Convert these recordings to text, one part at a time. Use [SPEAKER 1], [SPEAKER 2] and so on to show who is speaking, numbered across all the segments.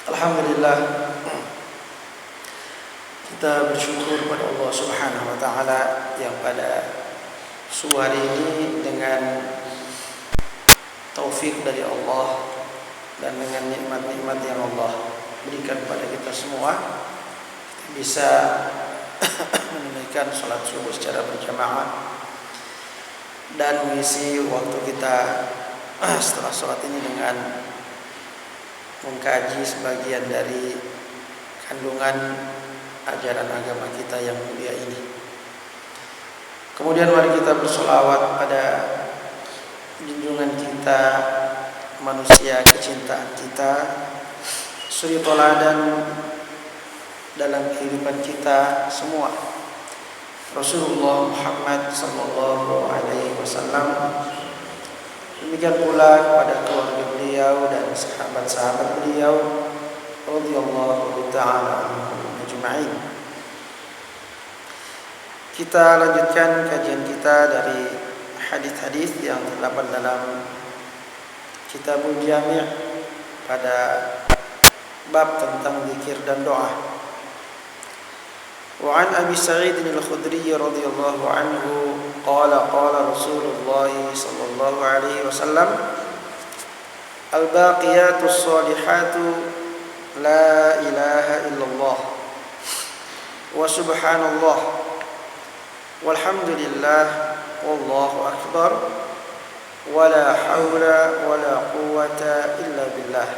[SPEAKER 1] Alhamdulillah, kita bersyukur pada Allah Subhanahu wa taala yang pada subuh hari ini dengan taufik dari Allah dan dengan nikmat-nikmat yang Allah berikan kepada kita semua bisa menunaikan salat subuh secara berjamaah dan mengisi waktu kita setelah salat ini dengan mengkaji sebagian dari kandungan ajaran agama kita yang mulia ini. Kemudian mari kita bersolawat pada junjungan kita, manusia kecintaan kita, suri toladan dalam kehidupan kita semua, Rasulullah Muhammad sallallahu alaihi wasallam. Demikian pula kepada keluarga beliau dan sahabat-sahabat beliau radhiyallahu ta'ala anhum ajma'in. Kita lanjutkan kajian kita dari hadis-hadis yang terdapat dalam Kitabul Jami' pada bab tentang zikir dan doa. Wa an Abi Sa'id al-Khudri radhiyallahu anhu qala Rasulullah sallallahu alaihi wasallam al-baqiyatus salihatu la ilaha illallah wa subhanallah walhamdulillah wallahu akbar wa la hawla wa la quwwata illa billah.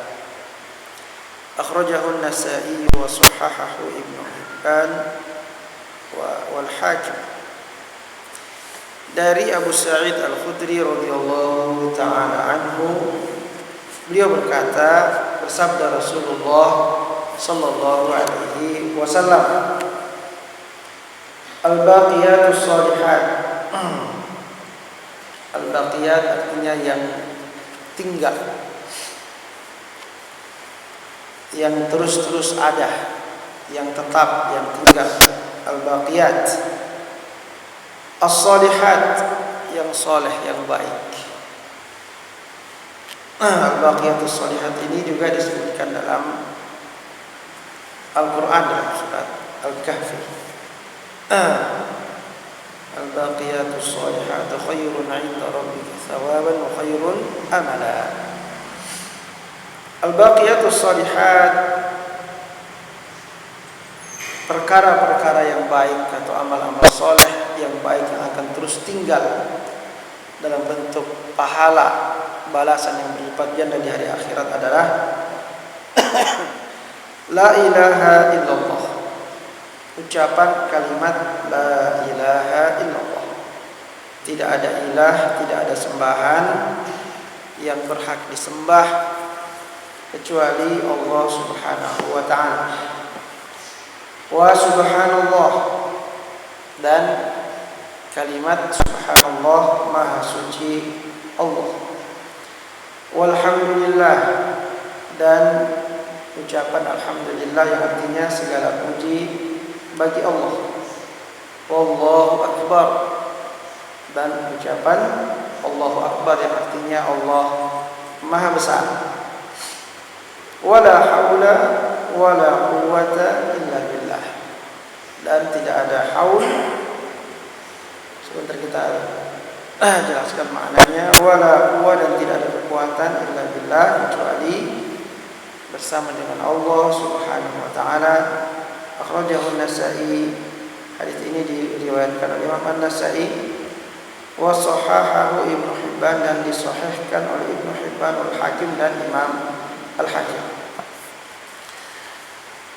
[SPEAKER 1] Akhrajahu an-Nasa'i wa sahahahu Ibnu Hibban wal Hakim. Dari Abu Sa'id Al-Khudri radhiyallahu ta'ala anhu, beliau berkata, bersabda Rasulullah sallallahu alaihi wasallam, al-baqiyatus shalihat. Al-baqiyat artinya yang tinggal, yang terus-terus ada, yang tetap, yang tinggal. Al-baqiyat. As-salihat, yang soleh, yang baik. Al-baqiyatus shalihat ini juga disebutkan dalam Al-Quran dalam surat Al-Kahfi. Al-baqiyatus shalihat khairun 'inda rabbika thawaban wa khairun amala. Al-baqiyatus shalihat, perkara-perkara yang baik atau amal-amal soleh yang baik yang akan terus tinggal dalam bentuk pahala balasan yang berlipat ganda di hari akhirat adalah la ilaha illallah, ucapan kalimat la ilaha illallah. Tidak ada ilah, tidak ada sembahan yang berhak disembah kecuali Allah Subhanahu wa ta'ala. Wa subhanallah, dan kalimat subhanallah, maha suci Allah. Walhamdulillah, dan ucapan alhamdulillah yang artinya segala puji bagi Allah. Wallahu akbar, dan ucapan Allahu akbar yang artinya Allah maha besar. Wala haula wala quwwata illa billah, dan tidak ada haul. Sebentar kita jelaskan maknanya. Wala quwwata, dan tidak ada kekuatan illa billah, kecuali bersama dengan Allah Subhanahu wa taala. Akhrajahu an-Nasa'i, hadis ini diriwayatkan oleh Imam An-Nasa'i, wa sahahahu Ibnu Hibban, dan disahihkan oleh Ibnu Hibban wal Hakim dan Imam Al-Hakim.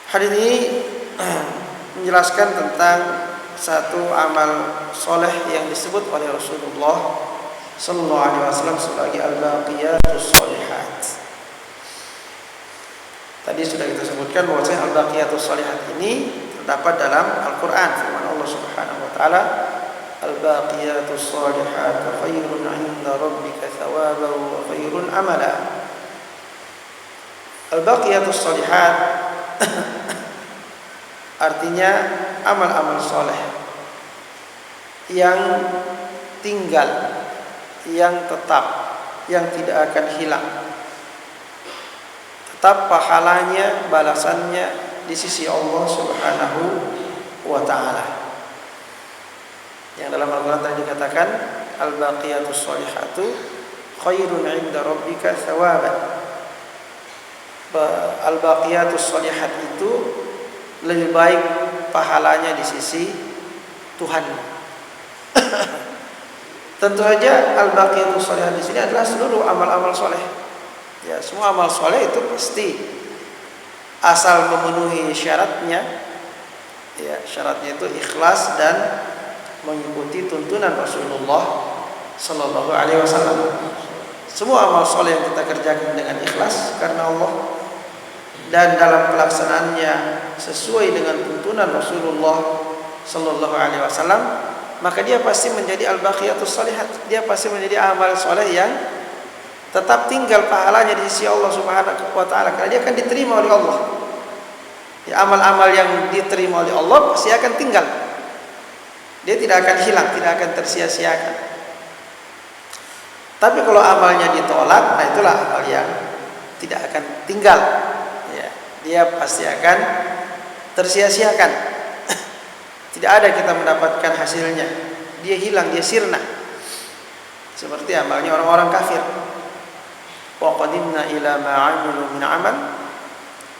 [SPEAKER 1] Hadis ini menjelaskan tentang satu amal soleh yang disebut oleh Rasulullah sallallahu alaihi wasallam sebagai al-baqiyatus shalihat. Tadi sudah kita sebutkan bahwasanya al-baqiyatus shalihat ini terdapat dalam Al-Qur'an, firman Allah Subhanahu wa taala, al-baqiyatus shalihat khairun 'inda rabbika thawaban wa khairun amala. Al-baqiyatus shalihat artinya amal-amal soleh yang tinggal, yang tetap, yang tidak akan hilang. tetap pahalanya, balasannya di sisi Allah Subhanahu wa taala. Yang dalam Al-Qur'an tadi dikatakan al-baqiyatus sholihatu khairun 'inda rabbika thawaban. Al-baqiyatus sholihat itu lebih baik pahalanya di sisi Tuhan. Tentu saja al-baqiyatus sholihat di sini adalah seluruh amal-amal soleh. Ya, semua amal soleh itu pasti asal memenuhi syaratnya. Ya, syaratnya itu ikhlas dan mengikuti tuntunan Rasulullah Sallallahu Alaihi Wasallam. Semua amal soleh yang kita kerjakan dengan ikhlas karena Allah dan dalam pelaksanaannya sesuai dengan tuntunan Rasulullah Sallallahu Alaihi Wasallam, maka dia pasti menjadi al-baqiyatus sholihat. Dia pasti menjadi amal soleh yang tetap tinggal pahalanya di sisi Allah Subhanahu wa taala, karena dia akan diterima oleh Allah. Ya, amal-amal yang diterima oleh Allah pasti akan tinggal. Dia tidak akan hilang, tidak akan tersia-siakan. Tapi kalau amalnya ditolak, nah itulah amal yang tidak akan tinggal. Ya, dia pasti akan tersia-siakan. Tidak ada kita mendapatkan hasilnya. Dia hilang, dia sirna. Seperti amalnya orang-orang kafir. Wa qadimna ila ma 'amilu min 'amal,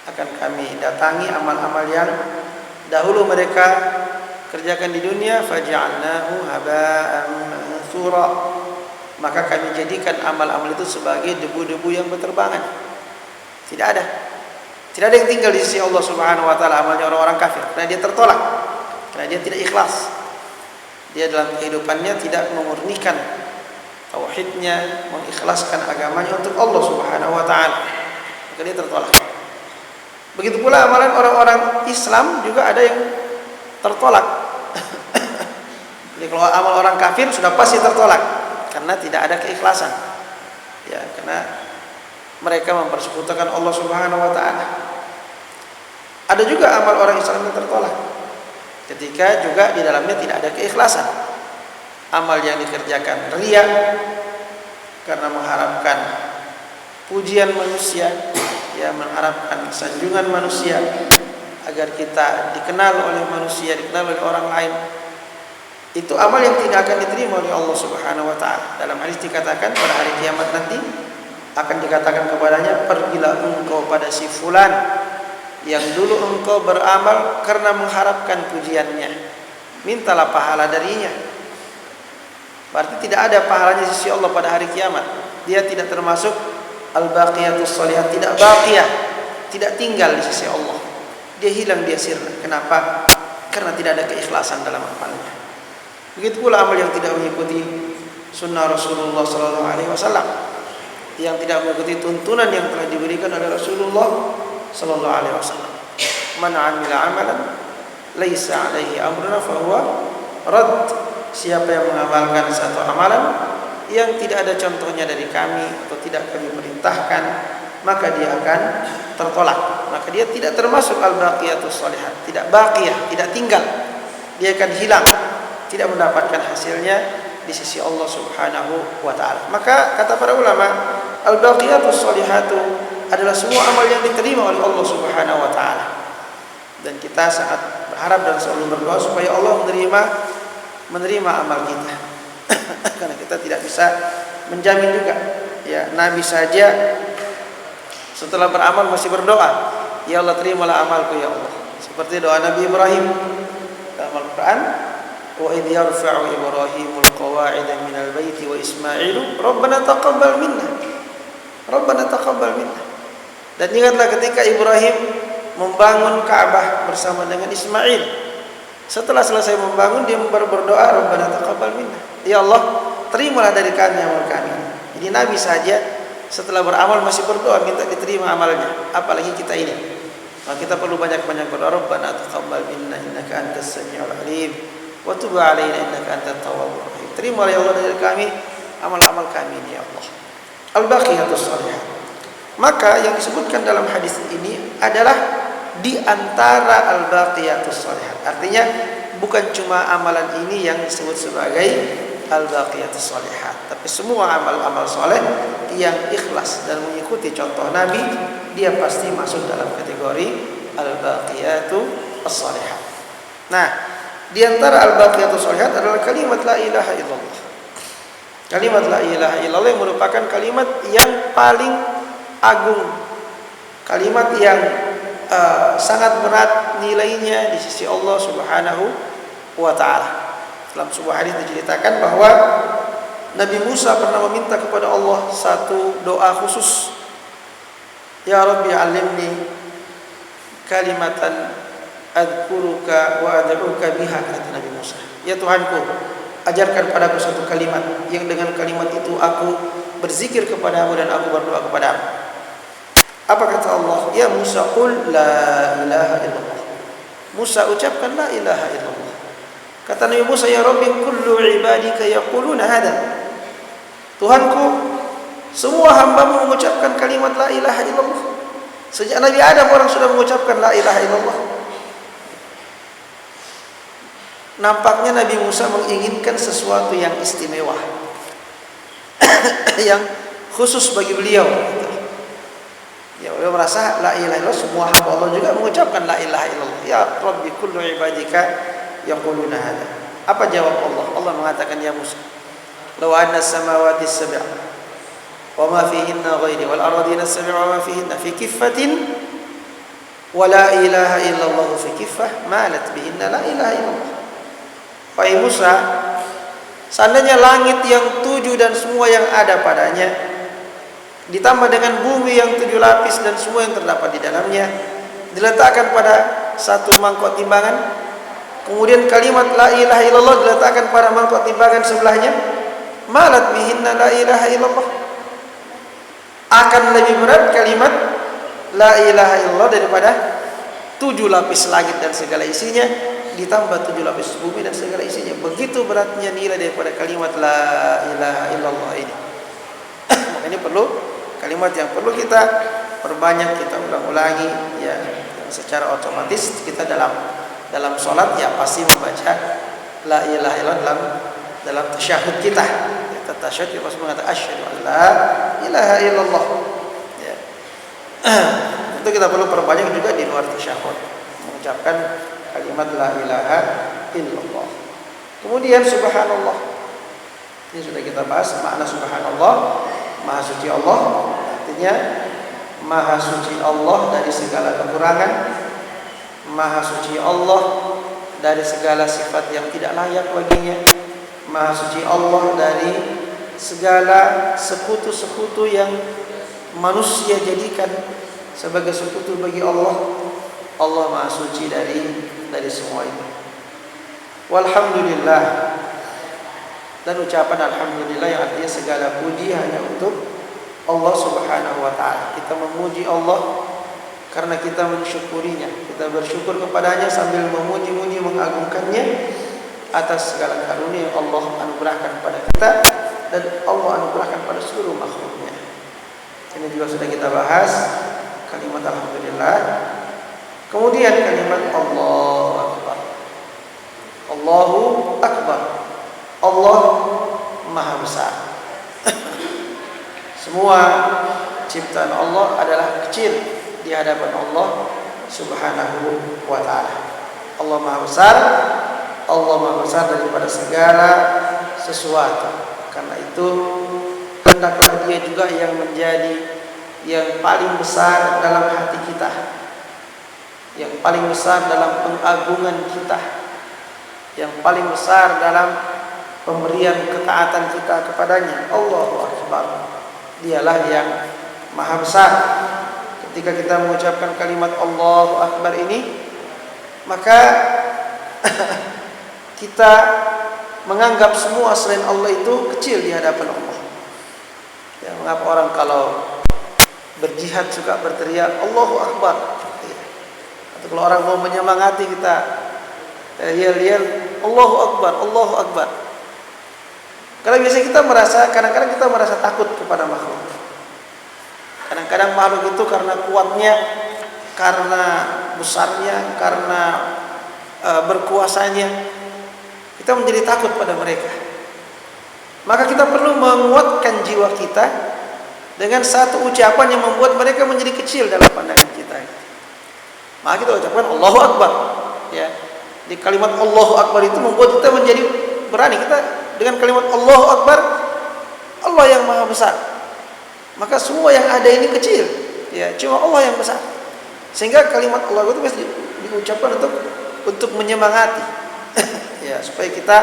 [SPEAKER 1] akan kami datangi amal-amal yang dahulu mereka kerjakan di dunia, faj'alnahu haba'an mansura, maka kami jadikan amal-amal itu sebagai debu-debu yang berterbangan. Tidak ada yang tinggal di sisi Allah Subhanahu wa taala amalnya orang-orang kafir, karena dia tertolak, karena dia tidak ikhlas. Dia dalam kehidupannya tidak memurnikan tauhidnya, mengikhlaskan agamanya untuk Allah Subhanahu wa taala, maka dia tertolak. Begitu pula amalan orang-orang Islam juga ada yang tertolak. Jadi kalau amal orang kafir sudah pasti tertolak karena tidak ada keikhlasan. Ya, karena mereka mempersekutukan Allah Subhanahu wa taala. Ada juga amal orang Islam yang tertolak ketika juga di dalamnya tidak ada keikhlasan. Amal yang dikerjakan riya karena mengharapkan pujian manusia, ya, mengharapkan sanjungan manusia agar kita dikenal oleh manusia, dikenal oleh orang lain. Itu amal yang tidak akan diterima oleh Allah Subhanahu wa taala. Dalam hadis dikatakan pada hari kiamat nanti akan dikatakan kepadanya, pergilah engkau pada si fulan yang dulu engkau beramal karena mengharapkan pujiannya, mintalah pahala darinya. Berarti tidak ada pahalanya di sisi Allah pada hari kiamat. Dia tidak termasuk al-baqiyatus sholihat, tidak baqiyah, tidak tinggal di sisi Allah. Dia hilang, dia sirna. Kenapa? Karena tidak ada keikhlasan dalam amalnya. Begitu pula amal yang tidak mengikuti sunnah Rasulullah Sallallahu Alaihi Wasallam, yang tidak mengikuti tuntunan yang telah diberikan oleh Rasulullah Sallallahu Alaihi Wasallam. Man 'amila 'amalan laisa 'alaihi amruna fahuwa rad. Siapa yang mengamalkan satu amalan yang tidak ada contohnya dari kami atau tidak kami perintahkan, maka dia akan tertolak. Maka dia tidak termasuk al-baqiyatus sholihat, tidak baqiyah, tidak tinggal. Dia akan hilang, tidak mendapatkan hasilnya di sisi Allah Subhanahu wa taala. Maka kata para ulama, al-baqiyatus sholihatu adalah semua amal yang diterima oleh Allah Subhanahu wa taala. Dan kita sangat berharap dan selalu berdoa supaya Allah menerima amal kita. Karena kita tidak bisa menjamin juga. Ya, Nabi saja setelah beramal masih berdoa, ya Allah terimalah amalku ya Allah. Seperti doa Nabi Ibrahim dalam Al-Quran, wa idh yarfa'u Ibrahimul qawa'ida minal baiti wa Ismailu Rabbana taqabbal minna. Rabbana taqabbal minna. Dan ingatlah ketika Ibrahim membangun Ka'bah bersama dengan Ismail. Setelah selesai membangun, dia berdoa, Rabbana taqabbal minna. Ya Allah, terimalah dari kami amal kami. Jadi Nabi saja setelah beramal masih berdoa minta diterima amalnya, apalagi kita ini. Maka kita perlu banyak-banyak berdoa, Rabbana taqabbal minna innaka antas samiul alim wa tub 'alaina innaka antat tawwabur rahim. Terimalah ya Allah dari kami amal-amal kami ini ya Allah. Al-baqiyatus sholihah. Maka yang disebutkan dalam hadis ini adalah di antara al-baqiyatus sholihat. Artinya bukan cuma amalan ini yang disebut sebagai al-baqiyatus sholihat, tapi semua amal-amal soleh yang ikhlas dan mengikuti contoh Nabi dia pasti masuk dalam kategori al-baqiyatu as-shalihat. Nah, di antara al-baqiyatu as-shalihat adalah kalimat la ilaha illallah. Kalimat la ilaha illallah yang merupakan kalimat yang paling agung, kalimat yang sangat berat nilainya di sisi Allah Subhanahu wa taala. Dalam sebuah hadis diceritakan bahwa Nabi Musa pernah meminta kepada Allah satu doa khusus. Ya Rabbi alimni kalimatan adkuruka wa ad'uka biha, kata Nabi Musa. Ya Tuhanku, ajarkan padaku satu kalimat yang dengan kalimat itu aku berzikir kepadamu dan aku berdoa kepadamu. Apa kata Allah? Ya Musa, qul la ilaha illallah. Musa, ucapkan la ilaha illallah. Kata Nabi Musa, ya Rabbi, kullu ibadika yaquluna hada. Tuhanku, semua hambamu mengucapkan kalimat la ilaha illallah. Sejak Nabi Adam orang sudah mengucapkan la ilaha illallah. Nampaknya Nabi Musa menginginkan sesuatu yang istimewa, yang khusus bagi beliau. Ya, beliau merasa la ilaha illallah, semua hamba Allah juga mengucapkan la ilaha illallah. Ya Rabbi, kullu ibadika yaquluna hada. Apa jawab Allah? Allah mengatakan, ya Musa, law anna samawati as-sab'a wa ma fihinna ghairi wal ardina as-sab'a wa ma fihinna fi kiffatin wa la ilaha illallah fi kiffah malat bihinna la ilaha illallah. Wahai Musa, seandainya langit yang 7 dan semua yang ada padanya ditambah dengan bumi yang 7 lapis dan semua yang terdapat di dalamnya diletakkan pada satu mangkok timbangan, kemudian kalimat la ilaha illallah diletakkan pada mangkok timbangan sebelahnya, malat bihinna la ilaha illallah. Akan lebih berat kalimat la ilaha illallah daripada 7 lapis langit dan segala isinya ditambah 7 lapis bumi dan segala isinya. Begitu beratnya nilai daripada kalimat la ilaha illallah ini. Ini perlu kalimat yang perlu kita perbanyak, kita ulang-ulangi ya, secara otomatis kita dalam sholat ya pasti membaca la ilaha illallah dalam tasyahud kita. Kita tasyahud kita pasti mengatakan asyhadu an la ilaha illallah. Ya. Itu kita perlu perbanyak juga di luar tasyahud, mengucapkan kalimat la ilaha illallah. Kemudian subhanallah. Ini sudah kita bahas makna subhanallah. Maha suci Allah, artinya maha suci Allah dari segala kekurangan, maha suci Allah dari segala sifat yang tidak layak baginya, maha suci Allah dari segala sekutu-sekutu yang manusia jadikan sebagai sekutu bagi Allah. Allah maha suci dari semua itu. Walhamdulillah, dan ucapan alhamdulillah yang artinya segala puji hanya untuk Allah Subhanahu wa taala. Kita memuji Allah karena kita mensyukurinya. Kita bersyukur kepadanya sambil memuji-muji, mengagungkannya atas segala karunia yang Allah anugerahkan kepada kita dan Allah anugerahkan pada seluruh makhluknya. Ini juga sudah kita bahas kalimat alhamdulillah. Kemudian kalimat Allahu Akbar. Allahu Akbar. Allah Maha Besar. Semua ciptaan Allah adalah kecil di hadapan Allah Subhanahu wa taala. Allah Maha Besar. Allah Maha Besar daripada segala sesuatu. Karena itu hendaklah Dia juga yang menjadi yang paling besar dalam hati kita, yang paling besar dalam pengagungan kita, yang paling besar dalam pemberian ketaatan kita kepadanya. Allahu Akbar. Dialah yang Maha Besar. Ketika kita mengucapkan kalimat Allahu Akbar ini, maka kita menganggap semua selain Allah itu kecil di hadapan Allah. Ya, mengapa orang kalau berjihad suka berteriak Allahu Akbar? Atau kalau orang mau menyemangati kita yel-yel Allahu Akbar, Allahu Akbar. Karena biasanya kita kadang-kadang kita merasa takut kepada makhluk. Kadang-kadang makhluk itu karena kuatnya, karena besarnya, karena berkuasanya, kita menjadi takut pada mereka. Maka kita perlu menguatkan jiwa kita dengan satu ucapan yang membuat mereka menjadi kecil dalam pandangan kita. Maka kita ucapkan Allahu Akbar. Ya, di kalimat Allahu Akbar itu membuat kita menjadi berani. Kita dengan kalimat Allahu Akbar, Allah yang maha besar. Maka semua yang ada ini kecil. Ya, cuma Allah yang besar. Sehingga kalimat Allah itu mesti diucapkan untuk menyemangati. Ya, supaya kita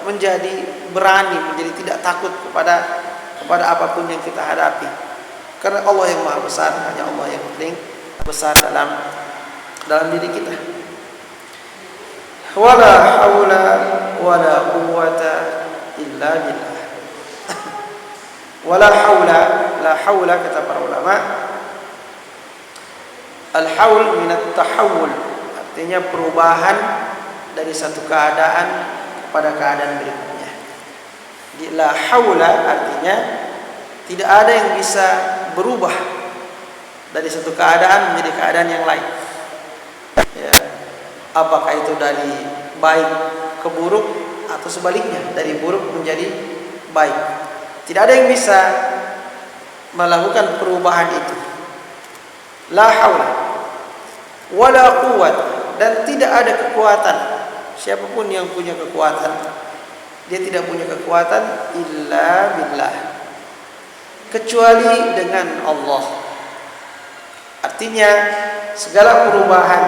[SPEAKER 1] menjadi berani, menjadi tidak takut kepada apapun yang kita hadapi. Karena Allah yang maha besar, hanya Allah yang paling besar dalam diri kita. Wala haula wala quwwata illa billah. Wala haula, la haula kata para ulama. Al-haul min at-tahawul, artinya perubahan dari satu keadaan kepada keadaan berikutnya. Jadi la haula artinya tidak ada yang bisa berubah dari satu keadaan menjadi keadaan yang lain. Ya, apakah itu dari baik ke buruk atau sebaliknya dari buruk menjadi baik. Tidak ada yang bisa melakukan perubahan itu. La haula wala quwwat, dan tidak ada kekuatan. Siapapun yang punya kekuatan, dia tidak punya kekuatan illa billah, kecuali dengan Allah. Artinya segala perubahan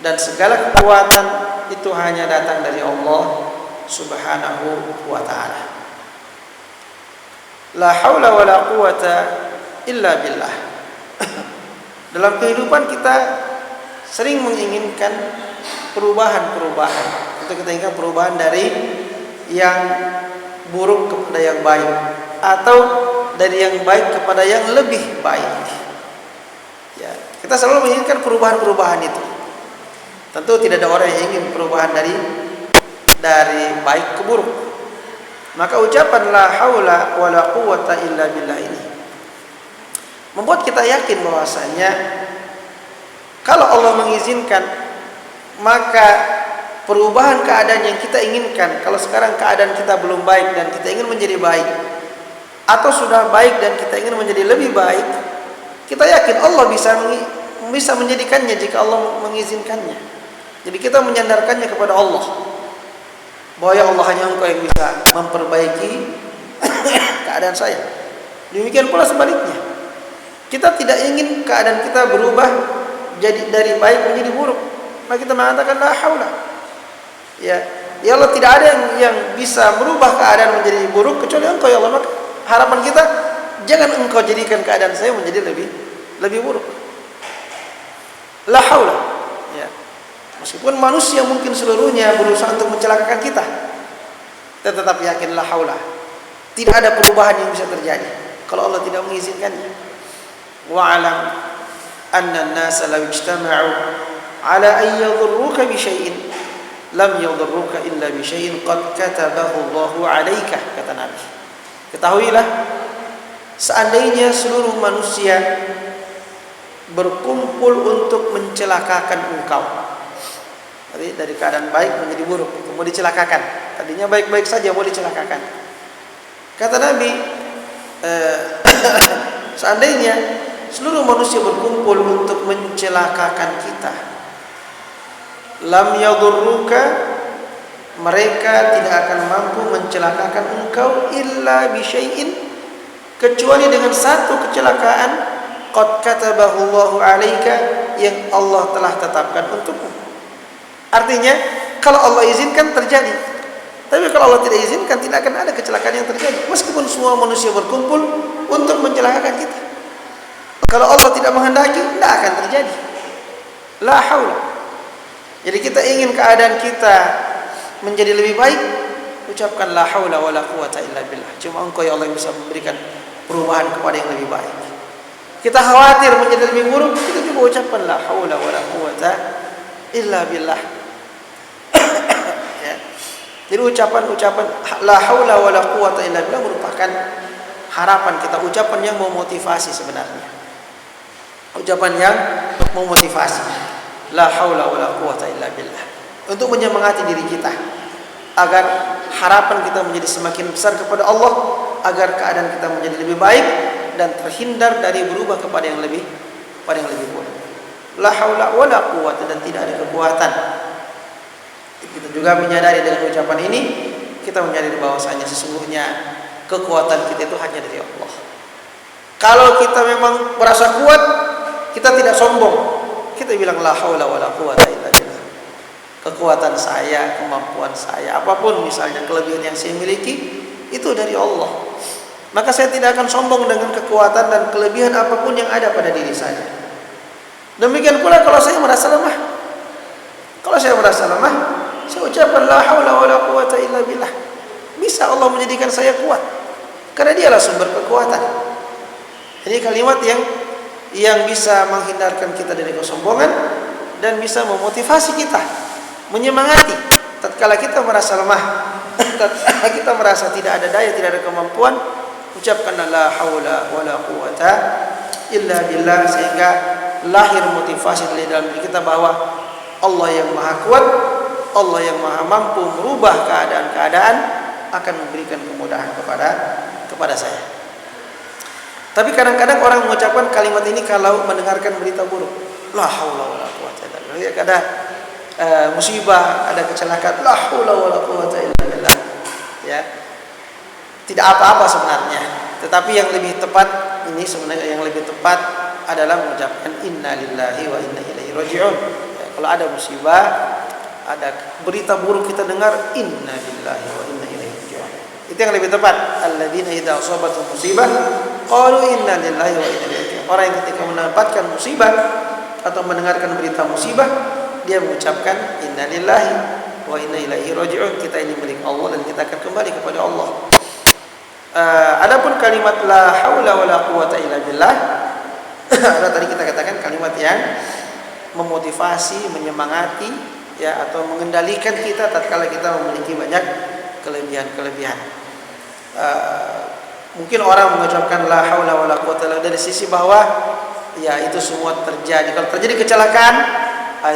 [SPEAKER 1] dan segala kekuatan itu hanya datang dari Allah Subhanahu wa ta'ala. La haula wala quwwata illa billah. Dalam kehidupan kita sering menginginkan perubahan-perubahan. Untuk kita inginkan perubahan dari yang buruk kepada yang baik, atau dari yang baik kepada yang lebih baik. Ya, kita selalu menginginkan perubahan-perubahan itu. Tentu tidak ada orang yang ingin perubahan dari baik ke buruk. Maka ucapan la haula wala quwwata illa billah ini membuat kita yakin bahwasanya kalau Allah mengizinkan, maka perubahan keadaan yang kita inginkan, kalau sekarang keadaan kita belum baik dan kita ingin menjadi baik, atau sudah baik dan kita ingin menjadi lebih baik, kita yakin Allah bisa menjadikannya jika Allah mengizinkannya. Jadi kita menyandarkannya kepada Allah, bahwa ya Allah, hanya Engkau yang bisa memperbaiki keadaan saya. Demikian pula sebaliknya, kita tidak ingin keadaan kita berubah jadi dari baik menjadi buruk, maka kita mengatakan la haula. Ya Allah, tidak ada yang bisa merubah keadaan menjadi buruk kecuali Engkau ya Allah. Maka harapan kita, jangan Engkau jadikan keadaan saya menjadi lebih buruk. La haula. Ya. Meskipun manusia mungkin seluruhnya berusaha untuk mencelakakan kita, kita tetap yakin la haula. Tidak ada perubahan yang bisa terjadi kalau Allah tidak mengizinkannya. Wa'alam anna an-nasa law ijtama'u ala an yadhurruka bi syai'in lam yadhurruka illa bi syai'in qad katabahu Allahu 'alaika, kata Nabi. Ketahuilah, seandainya seluruh manusia berkumpul untuk mencelakakan engkau, jadi dari keadaan baik menjadi buruk, itu mau dicelakakan. Tadinya baik-baik saja mau dicelakakan. Kata Nabi, seandainya seluruh manusia berkumpul untuk mencelakakan kita, lam yadurruka, mereka tidak akan mampu mencelakakan engkau illa bi syai'in, kecuali dengan satu kecelakaan, qad katabahu Allahu 'alaika, yang Allah telah tetapkan untukmu. Artinya kalau Allah izinkan terjadi, tapi kalau Allah tidak izinkan tidak akan ada kecelakaan yang terjadi, meskipun semua manusia berkumpul untuk mencelakakan kita. Kalau Allah tidak menghendaki, tidak akan terjadi. La haula. Jadi kita ingin keadaan kita menjadi lebih baik, ucapkan la haula wala quwwata illa billah. Cuma Engkau ya Allah yang bisa memberikan perubahan kepada yang lebih baik. Kita khawatir menjadi lebih buruk, kita juga ucapkan la haula wala quwwata illa billah. Ya. Jadi ucapan-ucapan la haula wala quwwata illa billah merupakan harapan kita, ucapan yang memotivasi sebenarnya. Ucapan yang memotivasi, la haula wala quwwata illa billah, untuk menyemangati diri kita agar harapan kita menjadi semakin besar kepada Allah agar keadaan kita menjadi lebih baik dan terhindar dari berubah kepada yang lebih buruk. La haula wala quwwata, dan tidak ada kekuatan. Kita juga menyadari dengan ucapan ini, kita menyadari bahwasanya sesungguhnya kekuatan kita itu hanya dari Allah. Kalau kita memang merasa kuat, kita tidak sombong. Kita bilang la haula wala quwwata illa billah. Kekuatan saya, kemampuan saya, apapun misalnya kelebihan yang saya miliki, itu dari Allah. Maka saya tidak akan sombong dengan kekuatan dan kelebihan apapun yang ada pada diri saya. Demikian pula kalau saya merasa lemah. Kalau saya merasa lemah, saya ucapkan la haula wala quwwata illa billah. Bisa Allah menjadikan saya kuat, karena Dialah sumber kekuatan. Ini kalimat yang bisa menghindarkan kita dari kesombongan dan bisa memotivasi kita, menyemangati tatkala kita merasa lemah, tatkala kita merasa tidak ada daya, tidak ada kemampuan, ucapkan la haula wala quwwata illa billah, sehingga lahir motivasi dari dalam diri kita bahwa Allah yang maha kuat, Allah yang maha mampu merubah keadaan-keadaan, akan memberikan kemudahan kepada saya. Tapi kadang-kadang orang mengucapkan kalimat ini kalau mendengarkan berita buruk. La haula wala quwwata illa billah. Ada musibah, ada kecelakaan, la haula wala quwwata illa billah. Ya. Tidak apa-apa sebenarnya. Tetapi yang lebih tepat ini, sebenarnya yang lebih tepat adalah mengucapkan inna lillahi wa inna ilaihi raji'un. Ya, kalau ada musibah, ada berita buruk kita dengar, inna lillahi wa inna ilaihi raji'un. Itu yang lebih tepat. Alladzina idza asabatuhum musibah qalu inna lillahi wa inna ilaihi raji'un. Orang yang ketika mendapatkan musibah atau mendengarkan berita musibah, dia mengucapkan inna lillahi wa inna ilaihi raji'un. Kita ini milik Allah dan kita akan kembali kepada Allah. Adapun kalimat la haula wala quwwata illa billah, ada tadi kita katakan kalimat yang memotivasi, menyemangati, ya, atau mengendalikan kita tatkala kita memiliki banyak kelebihan-kelebihan. Mungkin orang mengucapkan la haula wala quwwata illa billah dari sisi bahwa ya itu semua terjadi. Kalau terjadi kecelakaan,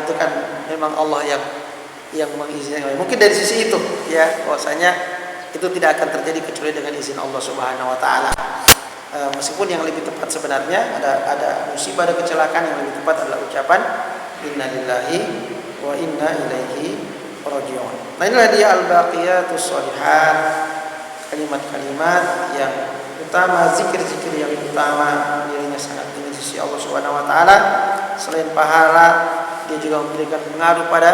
[SPEAKER 1] itu kan memang Allah yang mengizinkan. Mungkin dari sisi itu, ya, bahwasanya itu tidak akan terjadi kecuali dengan izin Allah Subhanahu wa taala. Meskipun yang lebih tepat sebenarnya ada musibah, ada kecelakaan, yang lebih tepat adalah ucapan inna lillahi wa inna ilaihi raji'un. Nah, inilah dia al-baqiyatus shalihat, kalimat-kalimat yang utama, zikir-zikir yang utama, nilainya sangat tinggi di sisi Allah Subhanahu wa taala. Selain pahala, dia juga memberikan pengaruh pada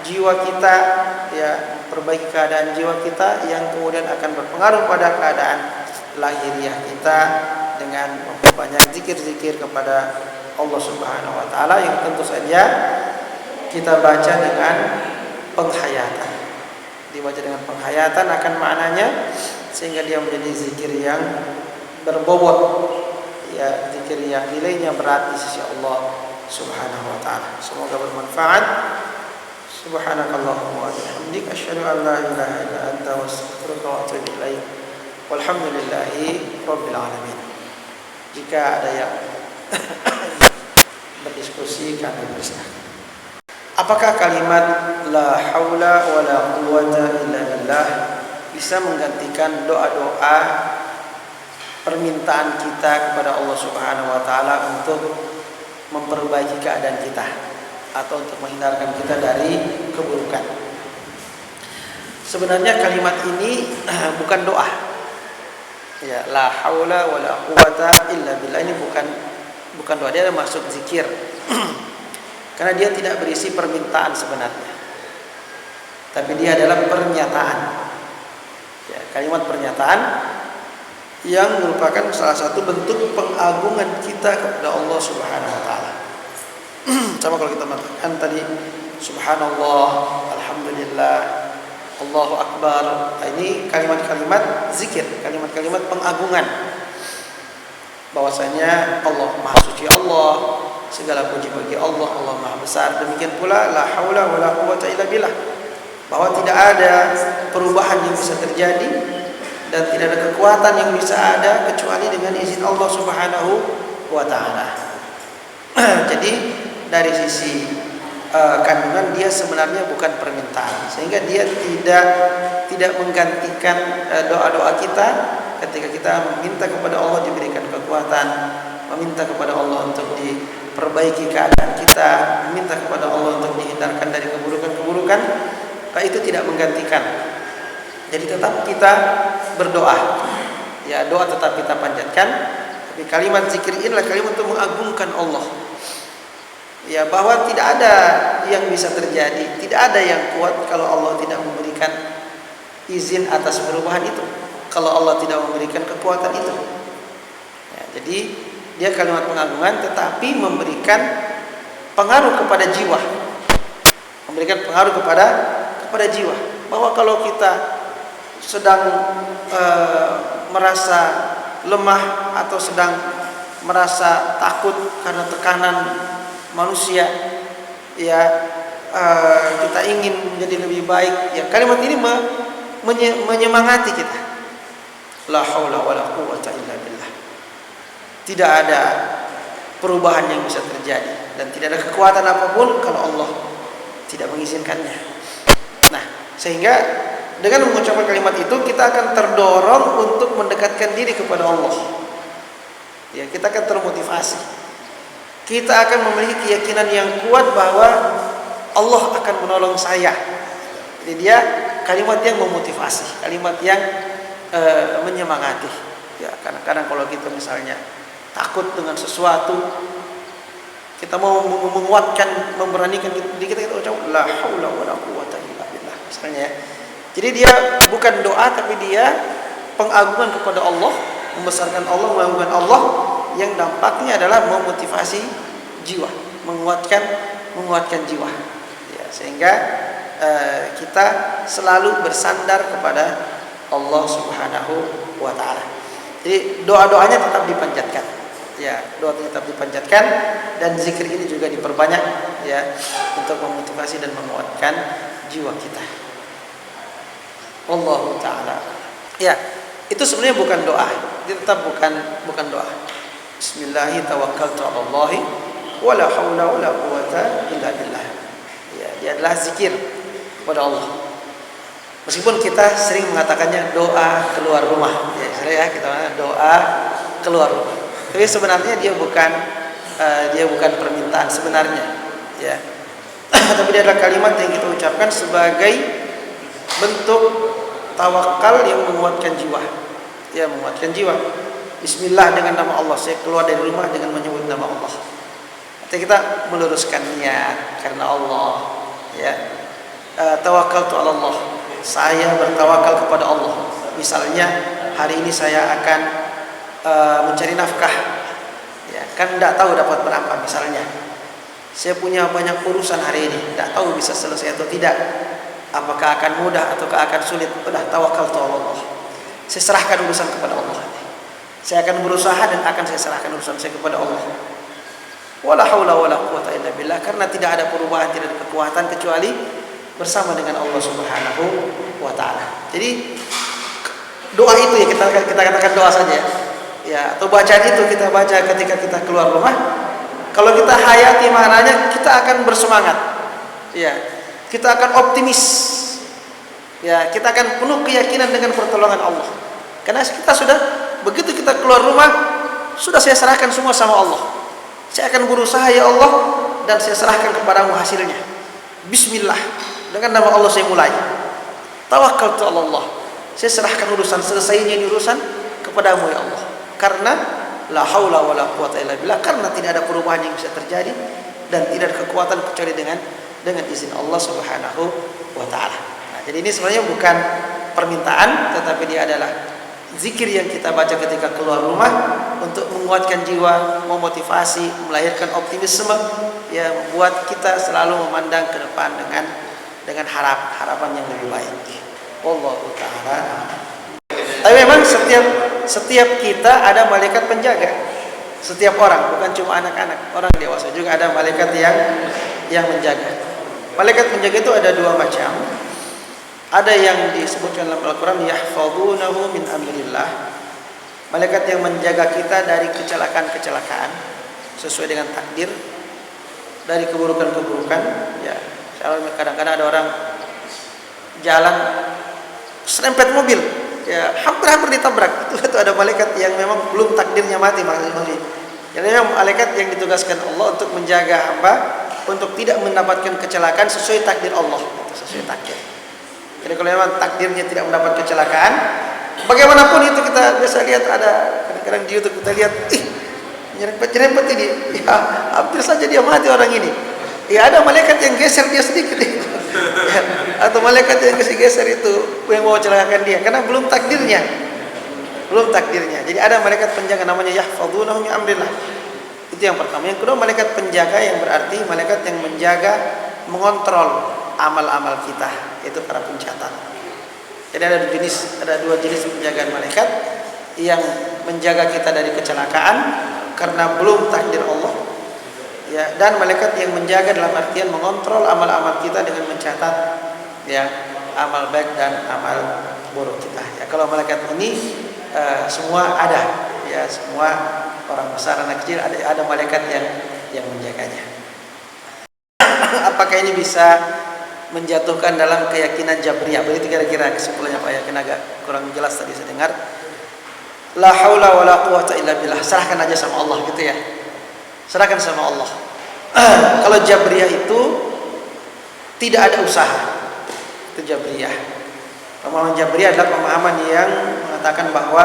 [SPEAKER 1] jiwa kita, ya, perbaiki keadaan jiwa kita yang kemudian akan berpengaruh pada keadaan lahiriah kita dengan memperbanyak zikir-zikir kepada Allah Subhanahu wa taala, yang tentu saja kita baca dengan penghayatan. Dibaca dengan penghayatan akan maknanya, sehingga dia menjadi zikir yang berbobot, ya, zikir yang nilainya berat di sisi Allah Subhanahu wa taala. Semoga bermanfaat. Subhanakallahumma wa bihamdika asyhadu an la ilaha illa anta astaghfiruka wa atubu ilaik. Walhamdulillahi rabbil alamin. Jika ada yang berdiskusi, kami persilahkan. Apakah kalimat la haula wala quwwata illa billah bisa menggantikan doa-doa permintaan kita kepada Allah Subhanahu wa taala untuk memperbaiki keadaan kita atau untuk menghindarkan kita dari keburukan? Sebenarnya kalimat ini bukan doa. Ya, la haula wala quwwata illa billah ini bukan doa, dia masuk zikir. Karena dia tidak berisi permintaan sebenarnya, tapi dia adalah pernyataan. Ya, kalimat pernyataan yang merupakan salah satu bentuk pengagungan kita kepada Allah Subhanahu wa taala. Sama kalau kita mengatakan tadi subhanallah, alhamdulillah, Allahu akbar. Ini kalimat-kalimat zikir, kalimat-kalimat pengagungan. Bahwasanya Allah Maha Suci, Allah, segala puji bagi Allah, Allah Maha Besar. Demikian pula la haula wala quwwata illa billah, bahwa tidak ada perubahan yang bisa terjadi dan tidak ada kekuatan yang bisa ada kecuali dengan izin Allah Subhanahu wa taala. Jadi dari sisi kandungan dia sebenarnya bukan permintaan, sehingga dia tidak menggantikan doa-doa kita, ketika kita meminta kepada Allah diberikan kekuatan, meminta kepada Allah untuk diperbaiki keadaan kita, meminta kepada Allah untuk dihindarkan dari keburukan-keburukan, itu tidak menggantikan. Jadi tetap kita berdoa. Ya, doa tetap kita panjatkan. Tapi kalimat zikir inilah kalimat untuk mengagungkan Allah. Ya, bahwa tidak ada yang bisa terjadi, tidak ada yang kuat kalau Allah tidak memberikan izin atas perubahan itu, kalau Allah tidak memberikan kekuatan itu. Ya, jadi dia kalimat pengagungan tetapi memberikan pengaruh kepada jiwa, memberikan pengaruh kepada jiwa. Bahwa kalau kita sedang merasa lemah atau sedang merasa takut karena tekanan manusia, ya kita ingin menjadi lebih baik, ya kalimat ini menyemangati kita. La haula wala quwwata illa billah. Tidak ada perubahan yang bisa terjadi dan tidak ada kekuatan apapun kalau Allah tidak mengizinkannya. Nah, sehingga dengan mengucapkan kalimat itu kita akan terdorong untuk mendekatkan diri kepada Allah. Ya, kita akan termotivasi. Kita akan memiliki keyakinan yang kuat bahwa Allah akan menolong saya. Jadi dia kalimat yang memotivasi, kalimat yang menyemangati. Ya, kadang-kadang kalau kita misalnya takut dengan sesuatu, kita mau menguatkan, memberanikan diri kita ucap la haula wala quwwata illa billah misalnya ya. Jadi dia bukan doa tapi dia pengagungan kepada Allah, membesarkan Allah, mengagungkan Allah, yang dampaknya adalah memotivasi jiwa, menguatkan jiwa. Ya, sehingga kita selalu bersandar kepada Allah Subhanahu wa taala. Jadi doa-doanya tetap dipanjatkan. Ya, doa tetap dipanjatkan dan zikir ini juga diperbanyak ya untuk memotivasi dan menguatkan jiwa kita. Wallahu taala. Ya, itu sebenarnya bukan doa. Itu tetap bukan doa. Bismillahirrahmanirrahim tawakkaltu 'alallahi wala haula wala quwwata illa billah. Ya, dia adalah zikir kepada Allah. Meskipun kita sering mengatakannya doa keluar rumah. Ya, sering ya kita doa keluar rumah. Tapi sebenarnya dia bukan permintaan sebenarnya, ya. Tapi dia adalah kalimat yang kita ucapkan sebagai bentuk tawakal yang menguatkan jiwa. Ya, menguatkan jiwa. Bismillah dengan nama Allah. Saya keluar dari rumah dengan menyebut nama Allah. Artinya kita meluruskan niat karena Allah. Ya, tawakkaltu 'ala Allah. Saya bertawakal kepada Allah. Misalnya hari ini saya akan mencari nafkah. Ya, kan tidak tahu dapat berapa misalnya. Saya punya banyak urusan hari ini, tidak tahu bisa selesai atau tidak. Apakah akan mudah ataukah akan sulit? Udah tawakal tu Allah. Saya serahkan urusan kepada Allah. Saya akan berusaha dan akan saya serahkan urusan saya kepada Allah. Wala haula wala quwwata illa billah, karena tidak ada perubahan, tidak ada kekuatan kecuali bersama dengan Allah Subhanahu wa taala. Jadi doa itu ya kita katakan doa saja. Ya, atau bacaan itu kita baca ketika kita keluar rumah. Kalau kita hayati maknanya, kita akan bersemangat. Ya, kita akan optimis. Ya, kita akan penuh keyakinan dengan pertolongan Allah. Karena kita sudah begitu kita keluar rumah, sudah saya serahkan semua sama Allah. Saya akan berusaha ya Allah dan saya serahkan kepadamu hasilnya. Bismillah, dengan nama Allah saya mulai. Tawakkaltu 'ala Allah. Saya serahkan urusan, selesainya ini urusan kepadamu ya Allah. Karena la haula wala quwwata illa billah, karena tidak ada perubahan yang bisa terjadi dan tidak ada kekuatan kecuali dengan izin Allah Subhanahu wa taala. Nah, jadi ini sebenarnya bukan permintaan tetapi dia adalah zikir yang kita baca ketika keluar rumah untuk menguatkan jiwa, memotivasi, melahirkan optimisme, ya, membuat kita selalu memandang ke depan dengan harapan yang lebih baik. Wallahu taala. Tapi memang setiap kita ada malaikat penjaga. Setiap orang, bukan cuma anak-anak, orang dewasa juga ada malaikat yang menjaga. Malaikat penjaga itu ada dua macam. Ada yang disebutkan dalam Al-Quran, yahfazunahu min amrillah. Malaikat yang menjaga kita dari kecelakaan-kecelakaan sesuai dengan takdir, dari keburukan-keburukan. Ya, kadang-kadang ada orang jalan serempet mobil, ya hampir-hampir ditabrak. Itu ada malaikat yang memang belum takdirnya mati maksudnya. Jadi memang malaikat yang ditugaskan Allah untuk menjaga hamba untuk tidak mendapatkan kecelakaan sesuai takdir Allah, sesuai takdir. Jadi kalau memang takdirnya tidak mendapat kecelakaan, bagaimanapun itu kita biasa lihat ada kadang-kadang di YouTube kita lihat, nyerempet ini, ya hampir saja dia mati orang ini. Ya ada malaikat yang geser dia sedikit, ya, atau malaikat yang geser itu yang mau celakakan dia, karena belum takdirnya. Jadi ada malaikat penjaga namanya yahfazunahu min amrillah. Itu yang pertama. Yang kedua malaikat penjaga yang berarti malaikat yang menjaga, mengontrol amal-amal kita, itu para pencatat. Jadi ada dua jenis penjagaan malaikat yang menjaga kita dari kecelakaan karena belum takdir Allah, ya, dan malaikat yang menjaga dalam artian mengontrol amal-amal kita dengan mencatat, ya, amal baik dan amal buruk kita. Ya, kalau malaikat ini semua ada, ya, semua orang besar anak kecil ada malaikat yang menjaganya. Apakah ini bisa menjatuhkan dalam keyakinan Jabriyah? Begitu kira-kira kesimpulannya Pak, yakin agak kurang jelas tadi saya dengar. La haula wala quwata illa billah. Serahkan aja sama Allah gitu ya. Serahkan sama Allah. Kalau Jabriyah itu tidak ada usaha. Itu Jabriyah. Pemahaman Jabriyah adalah pemahaman yang mengatakan bahwa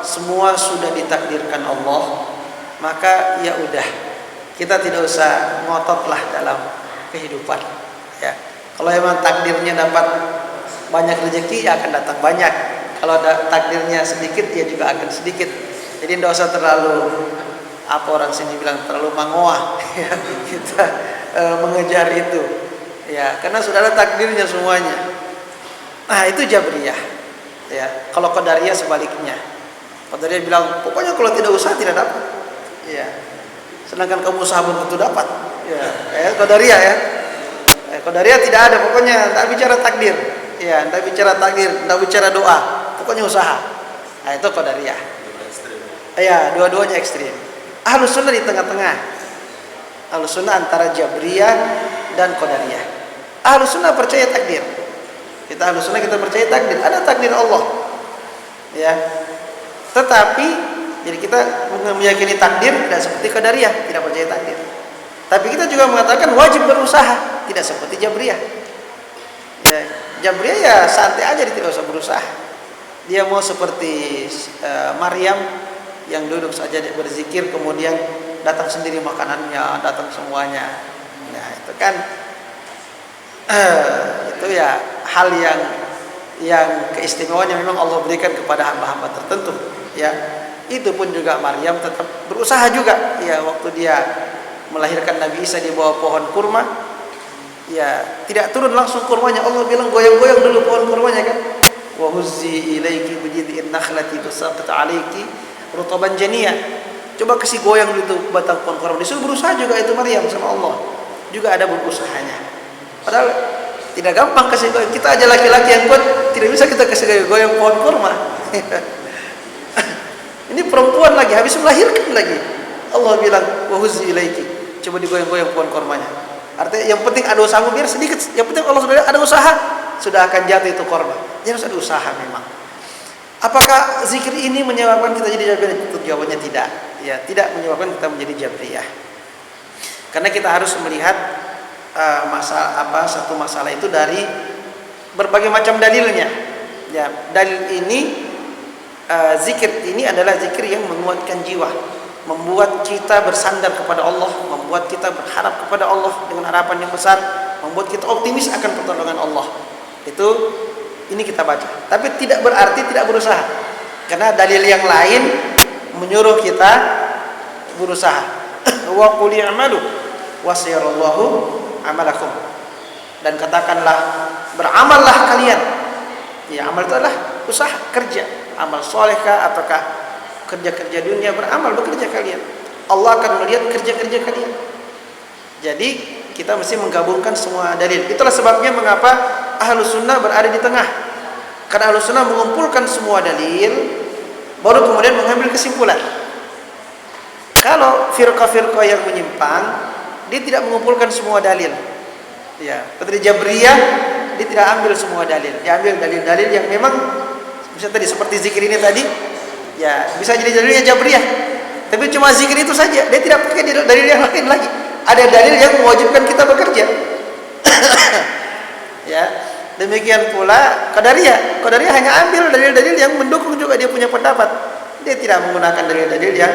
[SPEAKER 1] semua sudah ditakdirkan Allah, maka ya udah, kita tidak usah ngototlah dalam kehidupan, ya. Kalau memang takdirnya dapat banyak rezeki, ya akan datang banyak. Kalau takdirnya sedikit, ya juga akan sedikit. Jadi tidak usah terlalu, apa orang sini bilang, terlalu mangoah, ya, kita mengejar itu, ya, karena sudah ada takdirnya semuanya. Nah itu Jabriyah, ya. Kalau Qadariyah sebaliknya, Qadariyah bilang pokoknya kalau tidak usaha tidak dapat, ya. Sedangkan kamu usaha belum tentu dapat, ya. Qadariyah, ya. Qadariyah tidak ada, pokoknya tidak bicara takdir, ya, tidak bicara takdir, tidak bicara doa, pokoknya usaha. Nah itu Qadariyah. Ya, dua-duanya ekstrim. Ahlus Sunnah di tengah-tengah. Ahlus Sunnah antara Jabriyah dan Qadariyah. Ahlus Sunnah percaya takdir. Kita Ahlus Sunnah, kita percaya takdir, ada takdir Allah, ya. Tetapi jadi kita meyakini takdir tidak seperti Qadariyah, tidak percaya takdir. Tapi kita juga mengatakan wajib berusaha, tidak seperti Jabriyah. Ya, Jabriyah ya santai aja, dia tidak usah berusaha. Dia mau seperti Maryam yang duduk saja berzikir, kemudian datang sendiri makanannya, datang semuanya. Nah itu kan itu ya hal yang keistimewaannya memang Allah berikan kepada hamba-hamba tertentu, ya. Itu pun juga Maryam tetap berusaha juga, ya, waktu dia melahirkan Nabi Isa di bawah pohon kurma, ya, tidak turun langsung kurmanya, Allah bilang goyang-goyang dulu pohon kurmanya kan. Wa huzzi ilaiki bijid'in nakhlati tusaqit 'alaiki rutaban janiyya. Coba kasih goyang dulu batang pohon kurma. Disuruh berusaha juga itu Maryam sama Allah. Juga ada berusahanya. Padahal tidak gampang kasih goyang. Kita aja laki-laki yang kuat tidak bisa kita kasih goyang pohon kurma. Ini perempuan lagi habis melahirkan lagi. Allah bilang wa huzzi ilaiki. Coba digoyang-goyang pohon kurmanya. Artinya yang penting ada usaha, biar sedikit. Yang penting Allah sudah ada usaha, sudah akan jatuh itu korban. Jadi harus ada usaha memang. Apakah zikir ini menyebabkan kita jadi Jabriyah? Itu jawabannya tidak. Ya, tidak menyebabkan kita menjadi Jabriyah. Karena kita harus melihat satu masalah itu dari berbagai macam dalilnya. Ya, dalil ini zikir ini adalah zikir yang menguatkan jiwa, membuat kita bersandar kepada Allah, membuat kita berharap kepada Allah dengan harapan yang besar, membuat kita optimis akan pertolongan Allah. Ini kita baca. Tapi tidak berarti tidak berusaha. Karena dalil yang lain menyuruh kita berusaha. Wa qul i'malu wa sayarallahu amalakum. Dan katakanlah beramallah kalian. Ya, amal itu adalah usaha, kerja, amal solehkah ataukah kerja-kerja dunia, beramal, bekerja kalian. Allah akan melihat kerja-kerja kalian. Jadi kita mesti menggabungkan semua dalil. Itulah sebabnya mengapa Ahlus Sunnah berada di tengah. Karena Ahlus Sunnah mengumpulkan semua dalil, baru kemudian mengambil kesimpulan. Kalau firqah-firqah yang menyimpang, dia tidak mengumpulkan semua dalil. Ya, seperti Jabriyah, dia tidak ambil semua dalil. Dia ambil dalil-dalil yang memang Bisa tadi seperti zikir ini tadi, ya bisa jadi dalilnya Jabriyah. Tapi cuma zikir itu saja, dia tidak pakai dalil yang lain lagi. Ada dalil yang mewajibkan kita bekerja. Ya, demikian pula Qadariyah. Qadariyah hanya ambil dalil-dalil yang mendukung juga dia punya pendapat. Dia tidak menggunakan dalil-dalil yang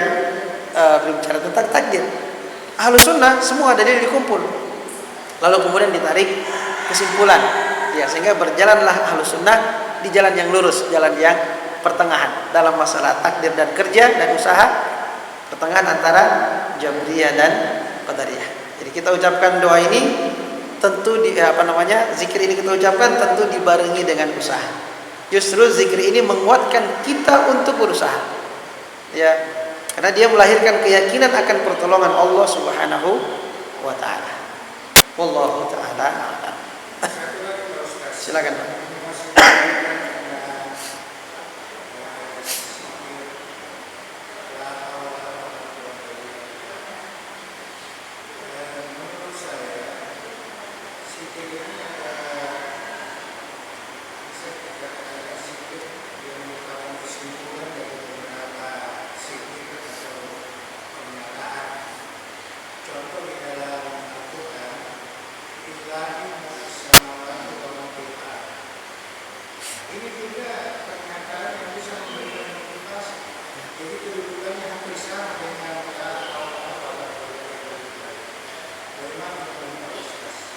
[SPEAKER 1] berbicara tentang takdir. Ahlus sunnah semua dalil dikumpul, lalu kemudian ditarik kesimpulan, ya, sehingga berjalanlah ahlus sunnah di jalan yang lurus, jalan yang pertengahan dalam masalah takdir dan kerja dan usaha, pertengahan antara Jabriyah dan Qadariyah. Jadi kita ucapkan doa ini tentu zikir ini kita ucapkan tentu dibarengi dengan usaha. Justru zikir ini menguatkan kita untuk berusaha, ya, karena dia melahirkan keyakinan akan pertolongan Allah Subhanahu wa taala. Wallahu taala a'lam. Silakan, Pak.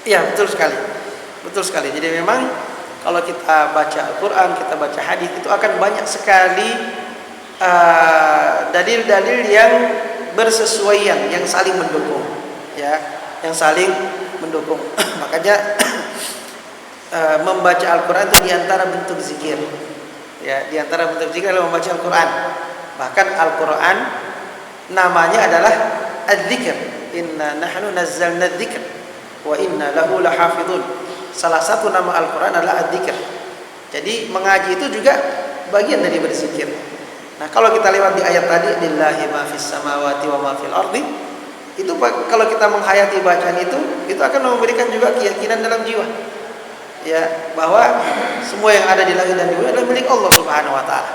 [SPEAKER 1] Iya, betul sekali. Betul sekali. Jadi memang kalau kita baca Al-Quran, kita baca hadis, itu akan banyak sekali dalil-dalil yang bersesuaian, yang saling mendukung, ya, yang saling mendukung. Makanya membaca Al-Quran itu diantara bentuk zikir, ya, diantara bentuk zikir adalah membaca Al-Quran. Bahkan Al-Quran namanya adalah Az-Zikr. Inna nahnu nazzalna dzikr wa inna lahu lahafidun. Salah satu nama Al-Quran adalah Az-Zikr. Jadi mengaji itu juga bagian dari berzikir. Nah, kalau kita lewat di ayat tadi, lillahi ma fis samawati wa ma fil ardi, itu kalau kita menghayati bacaan itu akan memberikan juga keyakinan dalam jiwa, ya, bahwa semua yang ada di langit dan di bumi adalah milik Allah Subhanahu wa taala.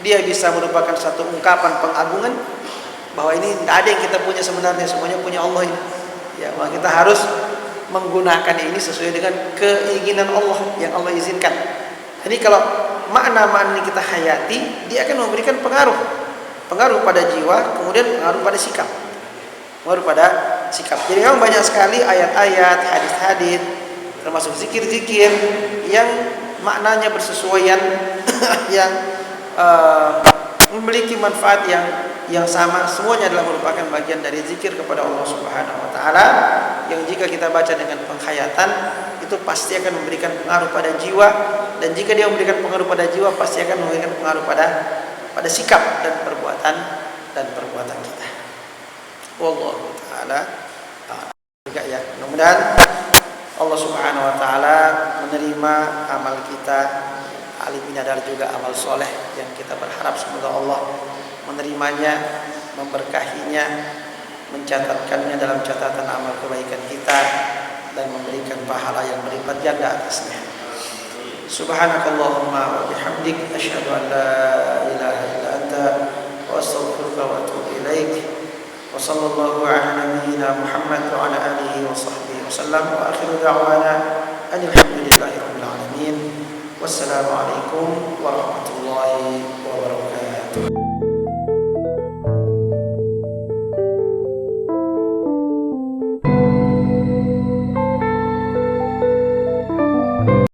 [SPEAKER 1] Dia bisa merupakan satu ungkapan pengagungan bahwa ini tidak ada yang kita punya sebenarnya, semuanya punya Allah ini. Ya, maka kita harus menggunakan ini sesuai dengan keinginan Allah yang Allah izinkan. Jadi kalau makna-makna ini kita hayati, dia akan memberikan pengaruh pada jiwa, kemudian pengaruh pada sikap. Jadi memang banyak sekali ayat-ayat, hadis-hadis, termasuk zikir-zikir yang maknanya bersesuaian, yang memiliki manfaat yang sama. Semuanya adalah merupakan bagian dari zikir kepada Allah Subhanahu wa taala, yang jika kita baca dengan penghayatan itu pasti akan memberikan pengaruh pada jiwa, dan jika dia memberikan pengaruh pada jiwa pasti akan memberikan pengaruh pada sikap dan perbuatan kita. Wallahu taala juga, ya, mudah-mudahan Allah Subhanahu wa taala menerima amal kita. Ali bin Adar juga amal soleh yang kita berharap semoga Allah menerimanya, memberkahinya, mencatatkannya dalam catatan amal kebaikan kita, dan memberikan pahala yang berlipat ganda atasnya. Subhanakallahumma wa bihamdik, asyhadu an la ilaha illa anta, wa astaghfiruka wa atubu ilaik. Wa sallallahu ala nabiyyina Muhammad wa ala alihi wa sahbihi wasallam, wa akhiru da'wana alhamdulillahi rabbil alamin. Wassalamualaikum warahmatullahi wabarakatuh.